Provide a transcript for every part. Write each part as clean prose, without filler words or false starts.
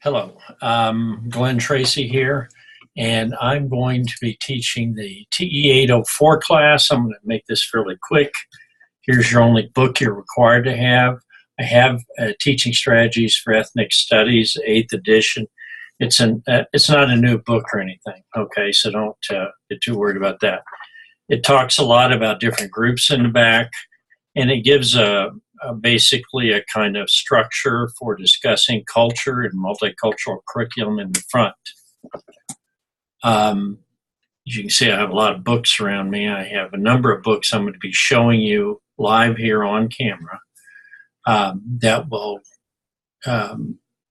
Hello, Glenn Tracy here, and I'm going to be teaching the TE 804 class. I'm going to make this fairly quick. Here's your only book you're required to have. I have Teaching Strategies for Ethnic Studies, 8th edition. It's not a new book or anything, okay, so don't get too worried about that. It talks a lot about different groups in the back, and it gives basically a kind of structure for discussing culture and multicultural curriculum in the front. As you can see, I have a lot of books around me. I have a number of books I'm going to be showing you live here on camera that will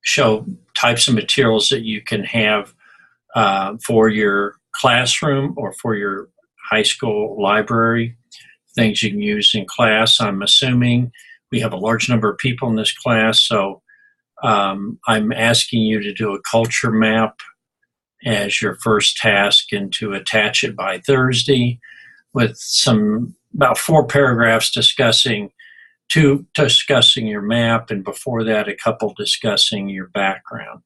show types of materials that you can have for your classroom or for your high school library, things you can use in class. I'm assuming we have a large number of people in this class, so I'm asking you to do a culture map as your first task and to attach it by Thursday with about 4 paragraphs discussing your map, and before that a couple discussing your background.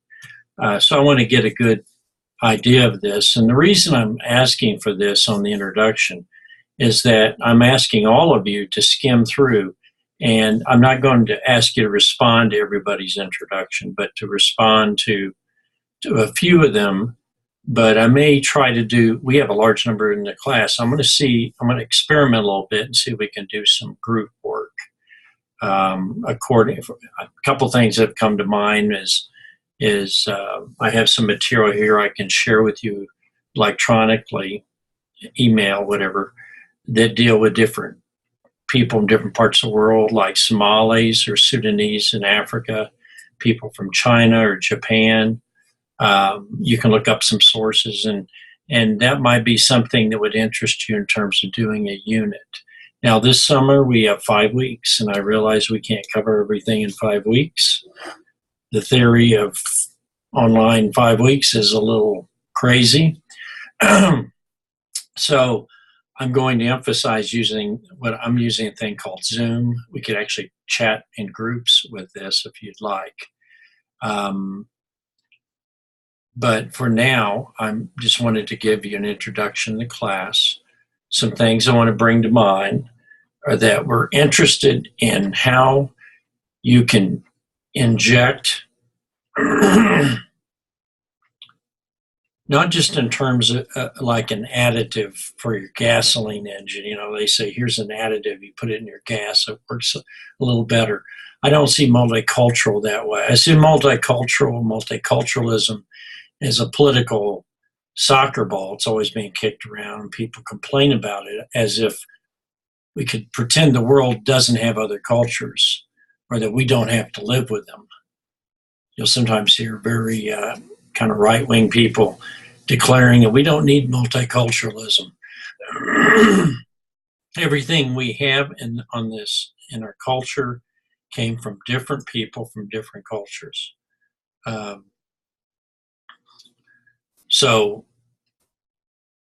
So I want to get a good idea of this, and the reason I'm asking for this on the introduction is that I'm asking all of you to skim through, and I'm not going to ask you to respond to everybody's introduction, but to respond to a few of them. But I may try to we have a large number in the class. I'm going to experiment a little bit and see if we can do some group work. A couple things that have come to mind is I have some material here I can share with you electronically, email, whatever, that deal with different people in different parts of the world, like Somalis or Sudanese in Africa, people from China or Japan. You can look up some sources, and that might be something that would interest you in terms of doing a unit. Now, this summer we have 5 weeks, and I realize we can't cover everything in 5 weeks. The theory of online 5 weeks is a little crazy. So I'm going to emphasize using a thing called Zoom. We could actually chat in groups with this if you'd like. But for now, I'm just wanted to give you an introduction to class. Some things I want to bring to mind are that we're interested in how you can inject not just in terms of like an additive for your gasoline engine. You know, they say, here's an additive, you put it in your gas, it works a little better. I don't see multicultural that way. I see multiculturalism as a political soccer ball. It's always being kicked around, and people complain about it as if we could pretend the world doesn't have other cultures or that we don't have to live with them. You'll sometimes hear very kind of right-wing people declaring that we don't need multiculturalism. Everything we have in our culture came from different people from different cultures. So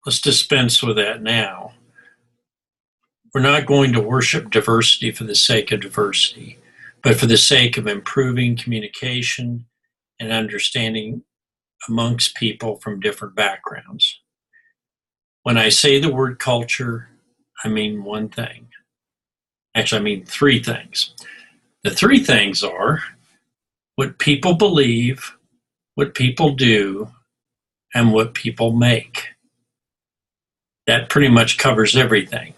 let's dispense with that now. We're not going to worship diversity for the sake of diversity, but for the sake of improving communication and understanding amongst people from different backgrounds. When I say the word culture, I mean one thing. Actually, I mean 3 things. The 3 things are what people believe, what people do, and what people make. That pretty much covers everything.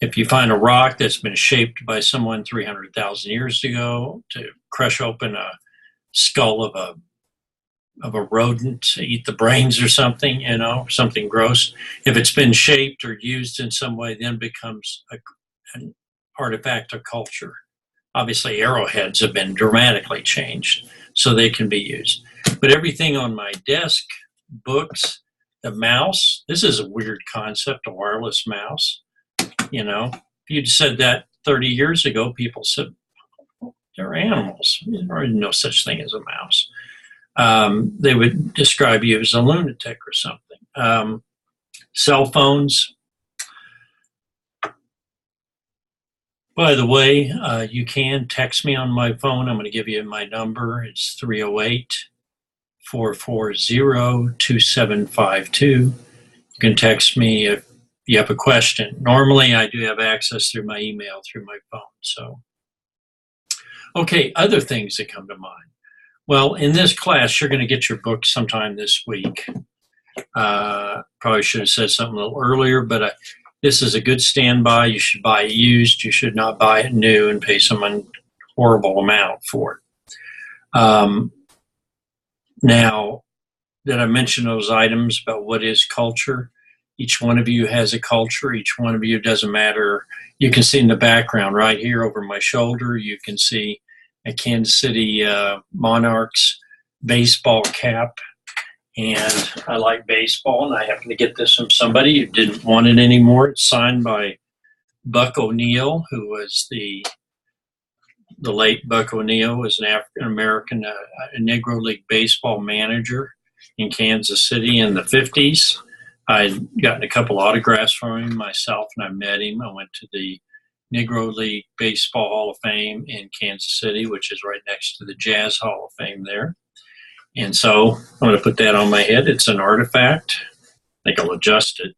If you find a rock that's been shaped by someone 300,000 years ago to crush open a skull of a rodent to eat the brains or something, something gross, if it's been shaped or used in some way, then becomes an artifact of culture. Obviously, arrowheads have been dramatically changed, so they can be used. But everything on my desk, books, the mouse, this is a weird concept, a wireless mouse. If you'd said that 30 years ago, people said, they're animals. There is no such thing as a mouse. They would describe you as a lunatic or something. Cell phones. By the way, you can text me on my phone. I'm going to give you my number. It's 308 440-2752. You can text me if you have a question. Normally, I do have access through my email, through my phone. So, okay, other things that come to mind. Well, in this class, you're going to get your book sometime this week. Probably should have said something a little earlier, but this is a good standby. You should buy it used. You should not buy it new and pay some horrible amount for it. Now, did I mention those items about what is culture? Each one of you has a culture. Each one of you, doesn't matter. You can see in the background right here over my shoulder, you can see a Kansas City Monarchs baseball cap. And I like baseball, and I happened to get this from somebody who didn't want it anymore. It's signed by Buck ONeil, who was the late Buck ONeil, was an African-American Negro League baseball manager in Kansas City in the 50s. I'd gotten a couple autographs from him myself, and I met him. I went to the Negro League Baseball Hall of Fame in Kansas City, which is right next to the Jazz Hall of Fame there. And so I'm going to put that on my head. It's an artifact. I think I'll adjust it.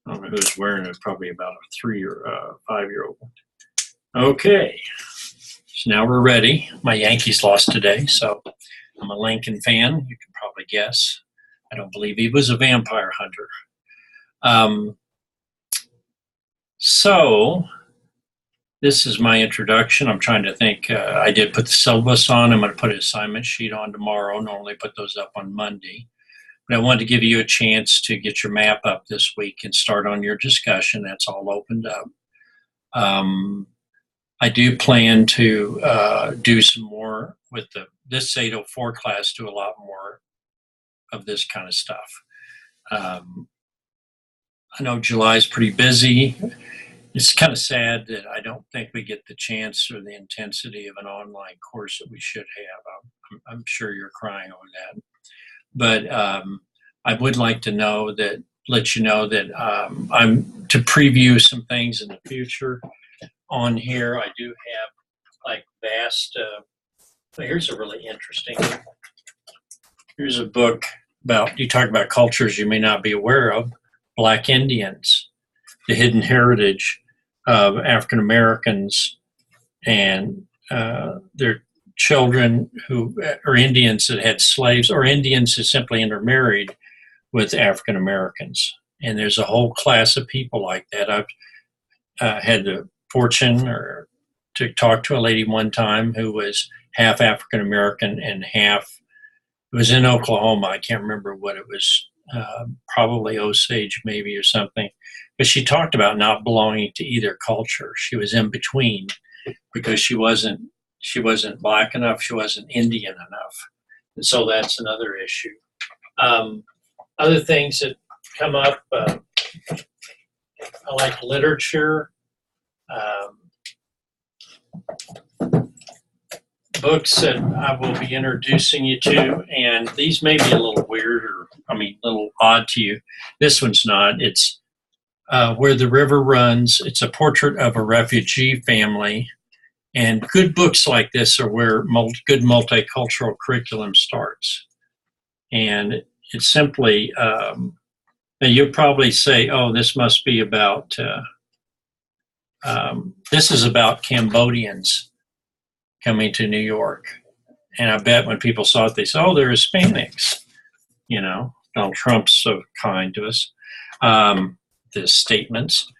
I don't know who's wearing it, probably about a 3 or 5-year-old. Okay, so now we're ready. My Yankees lost today, so I'm a Lincoln fan. You can probably guess. I don't believe he was a vampire hunter. So this is my introduction. I'm trying to think. I did put the syllabus on. I'm going to put an assignment sheet on tomorrow. Normally put those up on Monday. But I wanted to give you a chance to get your map up this week and start on your discussion. That's all opened up. I do plan to do some more with this 804 class, do a lot more of this kind of stuff. I know July is pretty busy. It's kind of sad that I don't think we get the chance or the intensity of an online course that we should have. I'm sure you're crying over that. But I would like to let you know that I'm to preview some things in the future on here. I do have like vast, here's a really interesting, here's a book about, you talk about cultures you may not be aware of, Black Indians, the hidden heritage of African Americans and their children who are Indians that had slaves, or Indians that simply intermarried with African Americans. And there's a whole class of people like that. I've had the fortune to talk to a lady one time who was half African American and half, it was in Oklahoma. I can't remember what it was. Probably Osage maybe or something, but she talked about not belonging to either culture. She was in between because she wasn't Black enough, she wasn't Indian enough, and so that's another issue. Other things that come up, I like literature, books that I will be introducing you to, and these may be a little weird or, a little odd to you. This one's not. It's Where the River Runs. It's a portrait of a refugee family, and good books like this are where good multicultural curriculum starts. And it's simply, you'll probably say, oh, this must be about, this is about Cambodians coming to New York. And I bet when people saw it, they said, oh, they're Hispanics. You know, Donald Trump's so kind to us, the statements.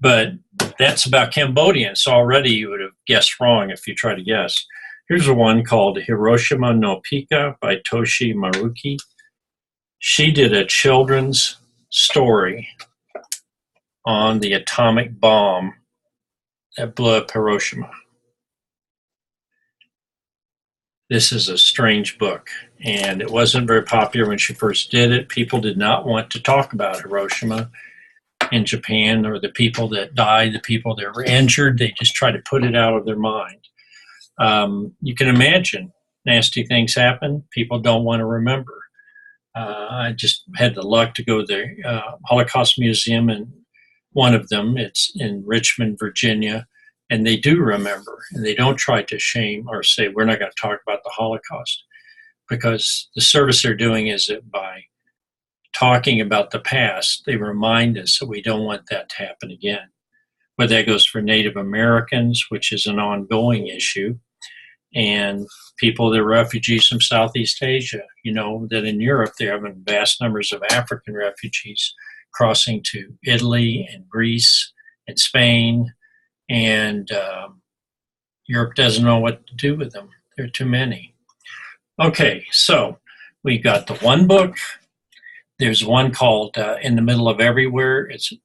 But that's about Cambodians. So already you would have guessed wrong if you try to guess. Here's a one called Hiroshima no Pika by Toshi Maruki. She did a children's story on the atomic bomb that blew up Hiroshima. This is a strange book, and it wasn't very popular when she first did it. People did not want to talk about Hiroshima in Japan, or the people that died, the people that were injured. They just tried to put it out of their mind. You can imagine nasty things happen. People don't want to remember. I just had the luck to go to the Holocaust Museum, and one of them, it's in Richmond, Virginia, and they do remember, and they don't try to shame or say, we're not going to talk about the Holocaust. because the service they're doing is that by talking about the past, they remind us that we don't want that to happen again. But that goes for Native Americans, which is an ongoing issue, and people that are refugees from Southeast Asia. You know that in Europe they're having vast numbers of African refugees crossing to Italy and Greece and Spain, and Europe doesn't know what to do with them. There are too many. Okay, so we got the one book. There's one called In the Middle of Everywhere. It's a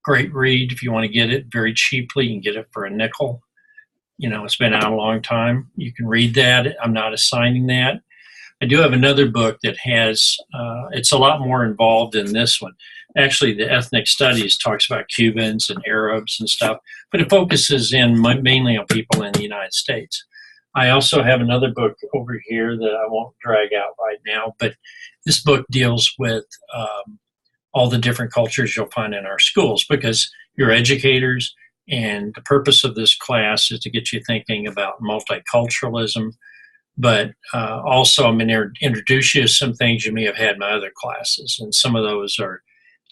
great read if you want to get it very cheaply. You can get it for a nickel. You know, it's been out a long time. You can read that. I'm not assigning that. I do have another book that has, it's a lot more involved in this one. Actually, the ethnic studies talks about Cubans and Arabs and stuff, but it focuses in mainly on people in the United States. I also have another book over here that I won't drag out right now, but this book deals with all the different cultures you'll find in our schools, because you're educators, and the purpose of this class is to get you thinking about multiculturalism, but also I'm going to introduce you to some things you may have had in my other classes, and some of those are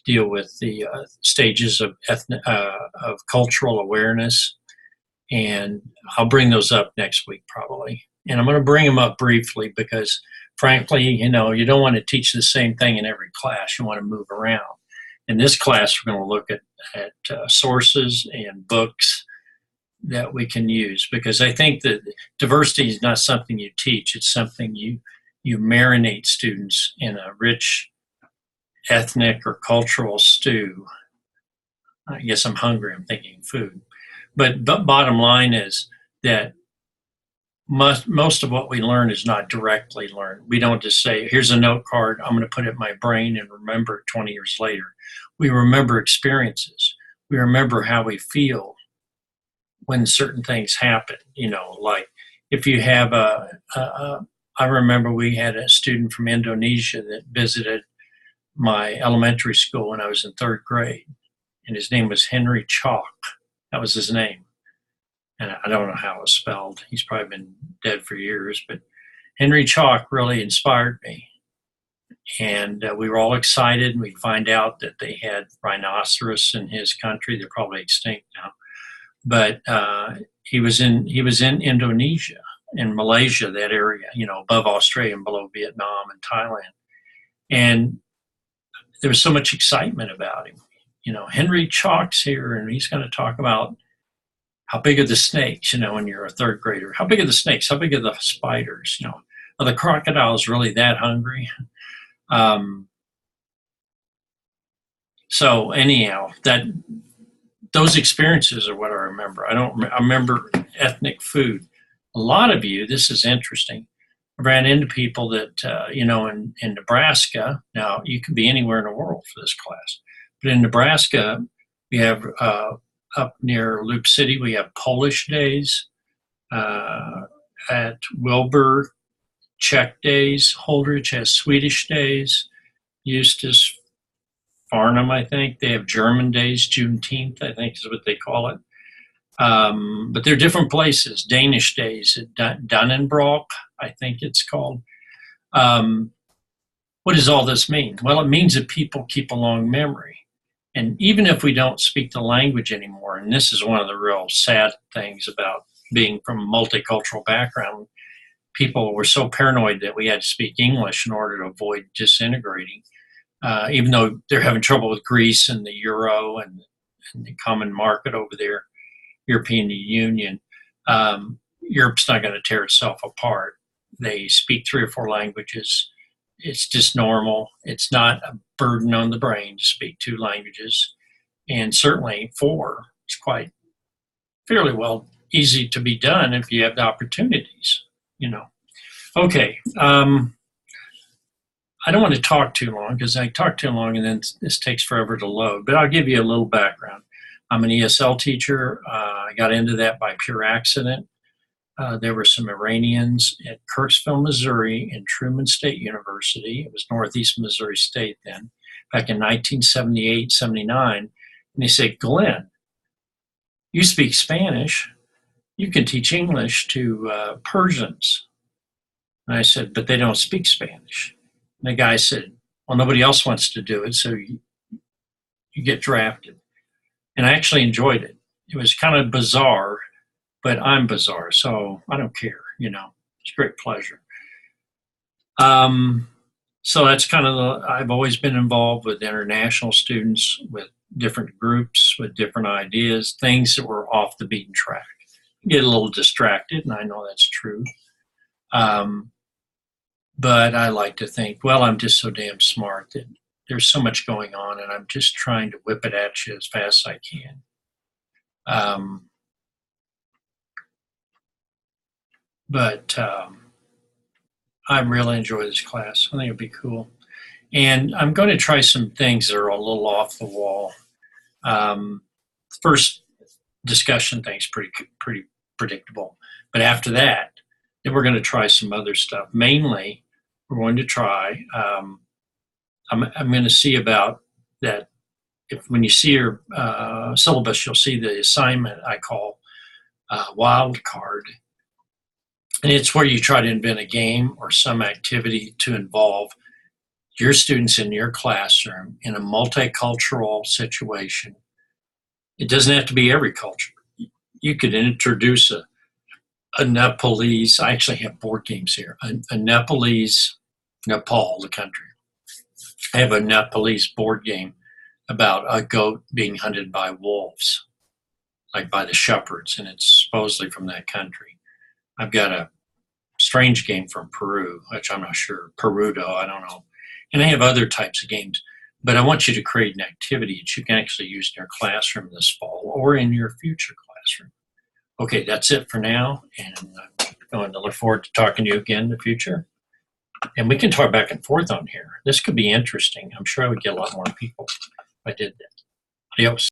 deal with the stages of cultural awareness, and I'll bring those up next week probably. And I'm going to bring them up briefly because, frankly, you know, you don't want to teach the same thing in every class. You want to move around. In this class, we're going to look at sources and books that we can use, because I think that diversity is not something you teach. It's something you marinate students in a rich ethnic or cultural stew. I guess I'm hungry. I'm thinking food. But bottom line is that most of what we learn is not directly learned. We don't just say, here's a note card, I'm going to put it in my brain and remember it 20 years later. We remember experiences. We remember how we feel when certain things happen. You know, like if you have I remember we had a student from Indonesia that visited my elementary school when I was in third grade, and his name was Henry Chalk. That was his name. And I don't know how it was spelled. He's probably been dead for years, but Henry Chalk really inspired me. And we were all excited, and we find out that they had rhinoceros in his country. They're probably extinct now. But he was in Indonesia, in Malaysia, that area, you know, above Australia and below Vietnam and Thailand. And there was so much excitement about him. You know, Henry Chalk's here, and he's going to talk about how big are the snakes, you know, when you're a third grader. How big are the snakes? How big are the spiders? You know, are the crocodiles really that hungry? So anyhow, those experiences are what I remember. I remember ethnic food. A lot of you, this is interesting. I ran into people that, you know, in Nebraska. Now, you could be anywhere in the world for this class, but in Nebraska, we have up near Loop City, we have Polish days. At Wilbur, Czech days. Holdridge has Swedish days. Eustis, Farnham, I think, they have German days. Juneteenth, I think, is what they call it. But they're different places. Danish days at Dannenbrock, I think it's called. What does all this mean? Well, it means that people keep a long memory. And even if we don't speak the language anymore, and this is one of the real sad things about being from a multicultural background, people were so paranoid that we had to speak English in order to avoid disintegrating, even though they're having trouble with Greece and the euro and the common market over there, European Union. Europe's not going to tear itself apart. They speak 3 or 4 languages. It's just normal. It's not a burden on the brain to speak 2 languages. And certainly 4 is quite fairly well easy to be done if you have the opportunities, you know. Okay. I don't want to talk too long, because I talk too long and then this takes forever to load, but I'll give you a little background. I'm an ESL teacher. I got into that by pure accident. There were some Iranians at Kirksville, Missouri, in Truman State University. It was Northeast Missouri State then, back in 1978, 79. And they said, Glenn, you speak Spanish. You can teach English to Persians. And I said, but they don't speak Spanish. And the guy said, well, nobody else wants to do it, so you get drafted. And I actually enjoyed it. It was kind of bizarre, but I'm bizarre, so I don't care, It's a great pleasure. So that's kind of I've always been involved with international students, with different groups, with different ideas, things that were off the beaten track. Get a little distracted, and I know that's true. But I like to think, well, I'm just so damn smart that there's so much going on, and I'm just trying to whip it at you as fast as I can. But I really enjoy this class. I think it'll be cool. And I'm going to try some things that are a little off the wall. First discussion thing's pretty predictable. But after that, then we're going to try some other stuff. Mainly, we're going to try. I'm going to see about that. If when you see your syllabus, you'll see the assignment I call wild card, and it's where you try to invent a game or some activity to involve your students in your classroom in a multicultural situation. It doesn't have to be every culture. You could introduce a Nepalese, I actually have board games here, a Nepalese, Nepal, the country. I have a Nepalese board game about a goat being hunted by wolves, like by the shepherds, and it's supposedly from that country. I've got a strange game from Peru, which I'm not sure, Perudo, I don't know. And I have other types of games, but I want you to create an activity that you can actually use in your classroom this fall or in your future classroom. Okay, that's it for now, and I'm going to look forward to talking to you again in the future. And we can talk back and forth on here. This could be interesting. I'm sure I would get a lot more people if I did that. Adios.